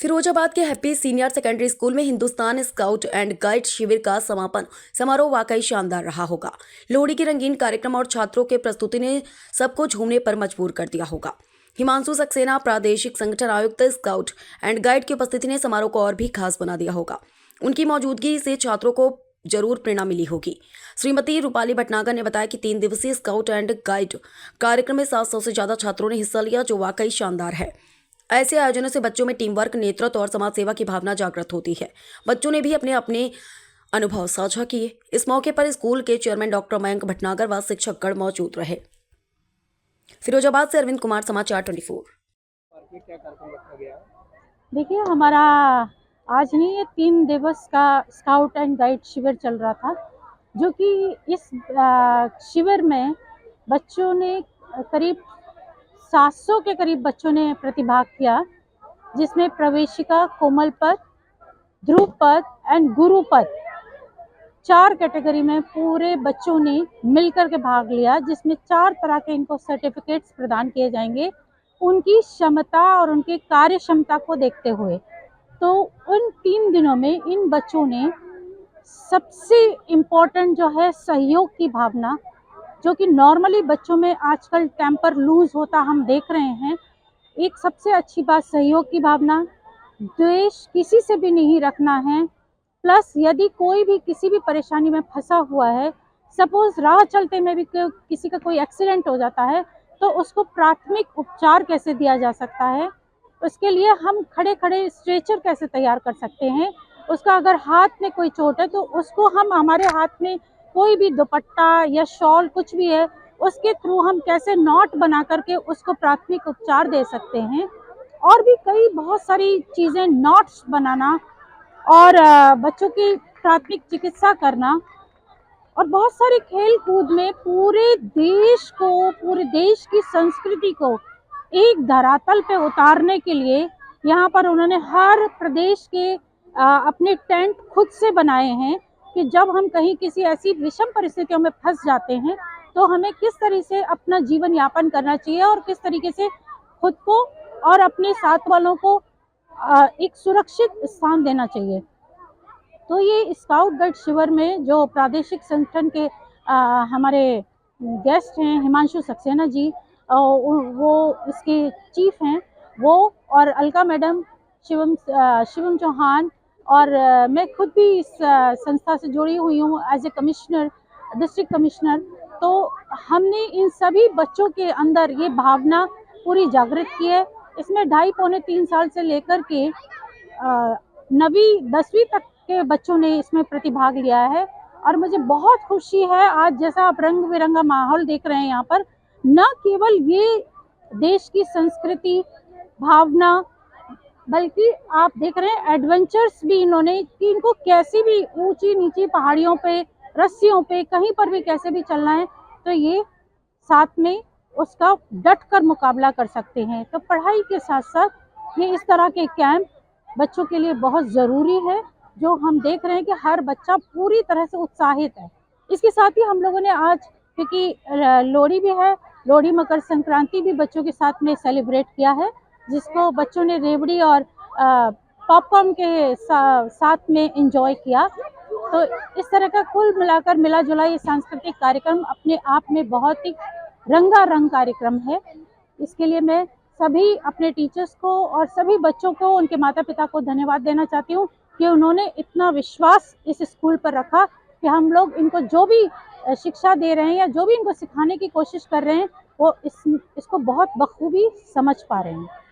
फिरोजाबाद के happy senior secondary school में Hindustan scout and guide शिविर का समापन समारोह वाकई शानदार रहा होगा। लोहड़ी के रंगीन कार्यक्रम और छात्रों के प्रस्तुति ने सबको झूमने पर मजबूर कर दिया होगा। हिमांशु सक्सेना, प्रादेशिक संगठन आयुक्त स्काउट एंड गाइड की उपस्थिति ने समारोह को और भी खास बना दिया होगा। उनकी मौजूदगी से छात्रों को जरूर प्रेरणा मिली होगी। श्रीमती रूपाली भटनागर ने बताया कि 3 दिवसीय स्काउट एंड गाइड कार्यक्रम में 700 से ज्यादा छात्रों ने हिस्सा लिया, जो वाकई शानदार है। ऐसे आयोजनों से बच्चों में टीम वर्क, नेतृत्व और समाज सेवा की भावना जागृत होती है। बच्चों ने भी अपने अपने अनुभव साझा किए। इस मौके पर स्कूल के चेयरमैन डॉक्टर मयंक भटनागर व शिक्षकगण मौजूद रहे। फिरोजाबाद से अरविंद कुमार, समाचार 24। देखिए, हमारा आज नहीं, ये 3 दिवस का स्काउट एंड गाइड शिविर चल रहा था, जो कि इस शिविर में बच्चों ने करीब 700 के करीब बच्चों ने प्रतिभाग किया, जिसमें प्रवेशिका, कोमल पद, ध्रुव पद एंड गुरु पद 4 कैटेगरी में पूरे बच्चों ने मिलकर के भाग लिया, जिसमें 4 तरह के इनको सर्टिफिकेट्स प्रदान किए जाएंगे उनकी क्षमता और उनकी कार्य क्षमता को देखते हुए। तो उन 3 दिनों में इन बच्चों ने सबसे इम्पोर्टेंट जो है सहयोग की भावना, जो कि नॉर्मली बच्चों में आजकल टेम्पर लूज होता हम देख रहे हैं। एक सबसे अच्छी बात सहयोग की भावना, द्वेष किसी से भी नहीं रखना है। प्लस यदि कोई भी किसी भी परेशानी में फंसा हुआ है, सपोज राह चलते में भी किसी का कोई एक्सीडेंट हो जाता है, तो उसको प्राथमिक उपचार कैसे दिया जा सकता है, उसके लिए हम खड़े खड़े स्ट्रेचर कैसे तैयार कर सकते हैं। उसका अगर हाथ में कोई चोट है तो उसको हम हमारे हाथ में कोई भी दुपट्टा या शॉल कुछ भी है, उसके थ्रू हम कैसे नॉट बना करके उसको प्राथमिक उपचार दे सकते हैं। और भी कई बहुत सारी चीज़ें, नॉट्स बनाना और बच्चों की प्राथमिक चिकित्सा करना, और बहुत सारे खेल कूद में पूरे देश को, पूरे देश की संस्कृति को एक धरातल पे उतारने के लिए यहाँ पर उन्होंने हर प्रदेश के अपने टेंट खुद से बनाए हैं कि जब हम कहीं किसी ऐसी विषम परिस्थितियों में फंस जाते हैं तो हमें किस तरीके से अपना जीवन यापन करना चाहिए और किस तरीके से खुद को और अपने साथ वालों को एक सुरक्षित स्थान देना चाहिए। तो ये स्काउट गाइड शिविर में जो प्रादेशिक संगठन के हमारे गेस्ट हैं हिमांशु सक्सेना जी, वो इसके चीफ हैं, वो और अलका मैडम, शिवम चौहान, और मैं खुद भी इस संस्था से जुड़ी हुई हूँ as a commissioner, district commissioner. तो हमने इन सभी बच्चों के अंदर ये भावना पूरी जागृत की है। इसमें 2.5-3 साल से लेकर के 9वीं 10वीं तक के बच्चों ने इसमें प्रतिभाग लिया है। और मुझे बहुत खुशी है, आज जैसा आप रंग बिरंगा माहौल देख रहे हैं यहाँ पर, न केवल ये देश की संस्कृति भावना, बल्कि आप देख रहे हैं एडवेंचर्स भी इन्होंने, कि इनको कैसी भी ऊंची नीची पहाड़ियों पे, रस्सियों पे, कहीं पर भी कैसे भी चलना है तो ये साथ में उसका डट कर मुकाबला कर सकते हैं। तो पढ़ाई के साथ साथ ये इस तरह के कैंप बच्चों के लिए बहुत ज़रूरी है, जो हम देख रहे हैं कि हर बच्चा पूरी तरह से उत्साहित है। इसके साथ ही हम लोगों ने आज, क्योंकि लोहड़ी भी है, लोहड़ी मकर संक्रांति भी बच्चों के साथ में सेलिब्रेट किया है, जिसको बच्चों ने रेवड़ी और पॉपकॉर्न के साथ में एंजॉय किया। तो इस तरह का कुल मिलाकर मिला जुला ये सांस्कृतिक कार्यक्रम अपने आप में बहुत ही रंगारंग कार्यक्रम है। इसके लिए मैं सभी अपने टीचर्स को और सभी बच्चों को, उनके माता पिता को धन्यवाद देना चाहती हूँ कि उन्होंने इतना विश्वास इस स्कूल पर रखा कि हम लोग इनको जो भी शिक्षा दे रहे हैं या जो भी इनको सिखाने की कोशिश कर रहे हैं वो इसको बहुत बखूबी समझ पा रहे हैं।